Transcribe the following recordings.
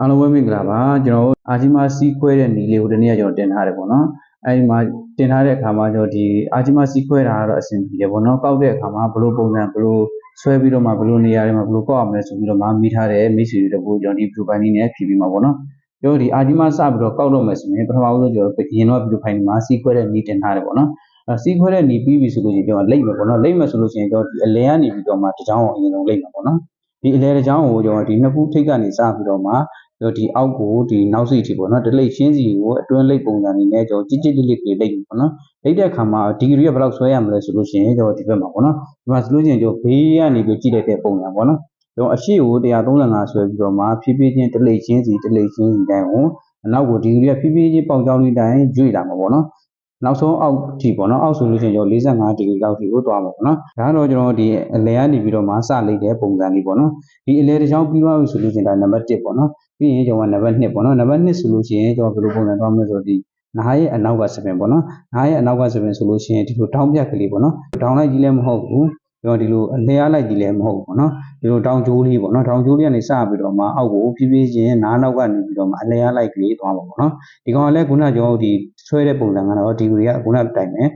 အားလုံးပဲမင်္ဂလာပါကျွန်တော်အာဂျီမာစီးခွဲတဲ့နီလေးကိုဒီနေ့ကျွန်တော်တင်ထားတယ်ပေါ့နော်အဲဒီမှာတင်ထားတဲ့အခါမှာကျွန်တော်ဒီအာဂျီမာစီးခွဲတာကတော့အဆင်ပြေတယ်ပေါ့နော်ကောက်တဲ့အခါမှာဘယ်လိုပုံစံဘယ်လိုဆွဲပြီးတော့မှဘယ်လိုနေရာတွေမှာဘယ်လိုကောက်ရမလဲဆိုပြီးတော့မှမိထားတဲ့မိတ်ဆွေတွေတကူကျွန်တော်ဒီဗီဒီယိုဖိုင်လေးနဲ့ဖြည့်ပြီးမှာပေါ့နော်ကျွန်တော်ဒီအာဂျီမာစပြီးတော့ကောက်တော့မယ်ဆိုရင်ပထမဦးဆုံးကျွန်တော်ရင်တော့ဗီဒီယိုဖိုင်မှာစီးခွဲတဲ့နီတင်ထားတယ်ပေါ့နော်စီးခွဲတဲ့နီပြီးပြီဆိုလို့ရှိရင်ကျွန်တော်လိမ့်မယ်ပေါ့နော်လိမ့်မယ်ဆိုလို့ရှိရင်ကျွန်တော်ဒီအလဲကနေပြီးတော့မှတစ်ချောင်းအောင်အရင်ဆုံးလိမ့်မယ်ပေါ့နော်ဒီအလဲတစ်ချောင်းကိုကျွန်တော်ဒီနှစ်ခုထိပ်ကနေစပြီးတော့မှဒီအောက်ကိုဒီနောက်စိတ်ထိပေါ့နော်ဒီလိပ်ရှင်းစီကိုအတွင်းလိပ်ပုံစံလေးနဲ့ကျွန်တော်ကြစ်ကြစ်လေးလေးလေးလိပ်ပေါ့နော်လိပ်တဲ့အခါမှာဒီဂရီကဘယ်လောက်ဆွဲရမလဲဆိုလို့ရှိရင်ကျွန်တော်ဒီဘက်မှာပေါ့နော်ဒီမှာဆိုလို့ရှိရင်ကျွန်တော်ဘေးကနေပြီးကြည့်လိုက်တဲ့ပုံစံပေါ့နော်ကျွန်တော်အရှိကို135ဆွဲပြီးတော့မှဖြည်းဖြည်းချင်းဒီလိပ်ရှင်းစီဒီလိပ်ရှင်းစီတိုင်းကိုအနောက်ကိုဒီဂရီကဖြည်းဖြည်းချင်းပေါင်ကြောင်းလေးတိုင်းရွေ့လာမှာပေါ့နော်နောက်ဆုံးအောက်ထိပေါ့နော်အောက်ဆိုလို့ရှိရင်ကျွန်တော်45ဒီဂရီလောက်ထိကိုတွားမှာပေါ့နော်ဒါတော့ကျွန်တော်ဒီအလဲကနေပြီးတော့မှစလိုက်တဲ့ပုံစံလေးပေါ့နော်ဒီအလဲတစ်ချောင်းပြီးသွားပြီဆိုလို့ရှိရင်ဒါနံပါတ်1ပေါ့နော်ပြီးရင်ကျွန်တော်နံပါတ်2ပေါ့နော်နံပါတ်2ဆိုလို့ရှိရင်ကျွန်တော်ဘယ်လိုပုံစံသွားမလဲဆိုတော့ဒီနားရဲ့အနောက်ကစပင်ပေါ့နော်နားရဲ့အနောက်ကစပင်ဆိုလို့ရှိရင်ဒီလိုတောင်းပြက်ကလေးပေါ့နော်တောင်းလိုက်ကြီးလည်းမဟုတ်ဘူးကျွန်တော်ဒီလိုအလဲရလိုက်ကြီးလည်းမဟုတ်ဘူးပေါ့နော်ဒီလိုတောင်းကျိုးလေးပေါ့နော်တောင်းကျိုးလေးကနေစပြီးတော့မှအောက်ကိုဖြည်းဖြည်းချင်းနားနောက်ကနေပြီးတော့မှအလဲရလိုက်ကလေးသွားမှာပေါ့နော်ဒီကောင်ကလည်းခုနကျွန်တော်ဒီဆွဲတဲ့ပုံစံကတော့ဒီဂရီကခုနတိုင်မယ်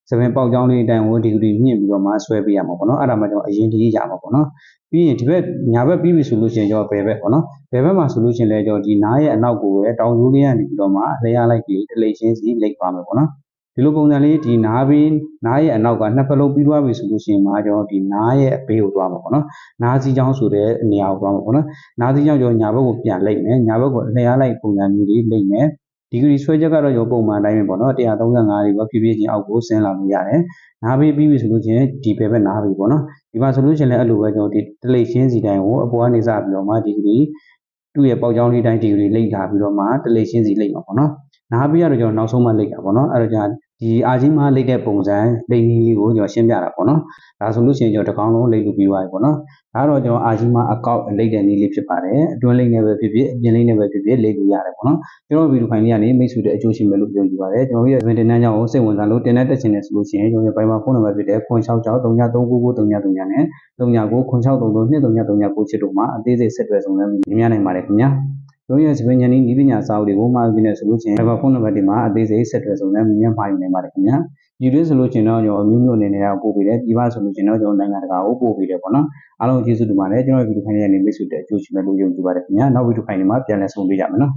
စပင်ပေါက်ကြောင်းလေးအတိုင်းကိုဒီဂရီညှင့်ပြီးတော့မှဆွဲပေးရမှာပေါ့နော်အဲ့ဒါမှကျွန်တော်အရင်ဒီရမှာပေါ့နော်ပြီးရင်ဒီဘက်ညာဘက်ပြီးပြီဆိုလို့ရှိရင်ကျွန်တော်ဘယ်ဘက်ပေါ့နော်ဘယ်ဘက်မှာဆိုလို့ရှိရင်လည်းကျွန်တော်ဒီနားရဲ့အနောက်ကိုပဲတောင်ကျိုးလေးကနေပြီးတော့မှအလဲရလိုက်ကြီးတလိပ်ရှင်းစီလိပ်ပါမယ်ပေါ့နော်ဒီလိုပုံစံလေးဒီနားဘေးနားရဲ့အနောက်ကနှစ်ဖက်လုံးပြီးသွားပြီဆိုလို့ရှိရင်မှာကျွန်တော်ဒီနားရဲ့အဘေးကိုသွားမှာပေါ့နော်နားစီချောင်းဆိုတဲ့နေရာကိုသွားမှာပေါ့နော်နားစီချောင်းကျွန်တော်ညာဘက်ကိုပြန်လိမ့်မယ်ညာဘက်ကိုအလဲရလိုက်ပုံစံမျိုးလေးလိမ့်မယ်ဒီဂရီဆွဲချက်ကတော့ကျွန်တော်ပုံမှန်တိုင်းပဲပေါ့နော်135ဒီပေါ့ဖြည်းဖြည်းချင်းအောက်ကိုဆင်းလာလို့ရတယ်နားဘေးပြီးပြီဆိုလို့ရှိရင်ဒီဘက်ပဲနားဘေးပေါ့နော်ဒီမှာဆိုလို့ရှိရင်လည်းအဲ့လိုပဲကျွန်တော်ဒီတလိပ်ရှင်းစီတိုင်းကိုအပေါ်ကနေစပြီးတော့မှဒီဂရီသူ့ရဲ့ပေါက်ကြောင်းလေးတိုင်းဒီဂရီလိမ့်ထားပြီးတော့မှတလိပ်ရှင်းစီလိမ့်မှာပေါ့နော်နားဘေးကတော့ကျွန်တော်နောက်ဆုံးမှလိမ့်တာပေါ့နော်အဲ့တော့ကျွန်တော်ဒီအာကြီးမလိမ့်တဲ့ပုံစံလိမ့်နည်းလေးကိုကျွန်တော်ရှင်းပြတာပေါ့နော်ဒါဆိုလို့ရှိရင်ကျွန်တော်တစ်ကောင်လုံးလိမ့်လို့ပြီးသွားပြီပေါ့နော်ဒါတော့ကျွန်တော်အာကြီးမအကောက်လိမ့်တဲ့နည်းလေးဖြစ်ပါတယ်အတွင်းလိမ့်နေပဲဖြစ်ဖြစ်အပြင်လိမ့်နေပဲဖြစ်ဖြစ်လိမ့်လို့ရတယ်ပေါ့နော်ကျွန်တော်ဗီဒီယိုဖိုင်လေးကနေမိတ်ဆွေတွေအကျိုးရှိမယ်လို့ပြောကြည့်ပါတယ်ကျွန်တော်ရဲ့ဗီဒီယိုတင်တဲ့ကြောင့်စိတ်ဝင်စားလို့တင်တဲ့တက်ချင်တယ်ဆိုလို့ရှိရင်ကျွန်တော်ရဲ့ဘိုင်မှာဖုန်းနံပါတ်ဖြစ်တဲ့066393939နဲ့3993323939ချစ်တို့မှာအသေးစိတ်ဆက်သွယ်ဆောင်ရွက်မြင်ရနိုင်ပါတယ်ခင်ဗျာတို့ရဲ့စပင်ညာနီးပညာစာအုပ်တွေကိုမှာယူနေဆိုလို့ရှိရင်ဘိုင်မှာဖုန်းနံပါတ်တွေမှာအသေးစိတ်ဆက်သွယ်ဆောင်ရွက်မြင်မှာယူနိုင်ပါတယ်ခင်ဗျာယူရင်းဆိုလို့ရှိရင်တော့ကျွန်တော်အမျိုးမျိုးအနေနဲ့ပို့ပေးတယ်ဒီပါဆိုလို့ရှိရင်တော့ကျွန်တော်နိုင်ငံတကာကိုပို့ပေးတယ်ပေါ့နော်အားလုံးကျေးဇူးတင်ပါတယ်ကျွန်တော်ဗီဒီယိုဖိုင်လေးကနေမိတ်ဆွေတွေအကျိုးရှိမယ်လို့ယုံကြည်ပါတယ်ခင်ဗျာနောက်ဗီဒီယိုဖိုင်တွေမှာပြန်လည်ဆုံတွေ့ကြမယ်နော်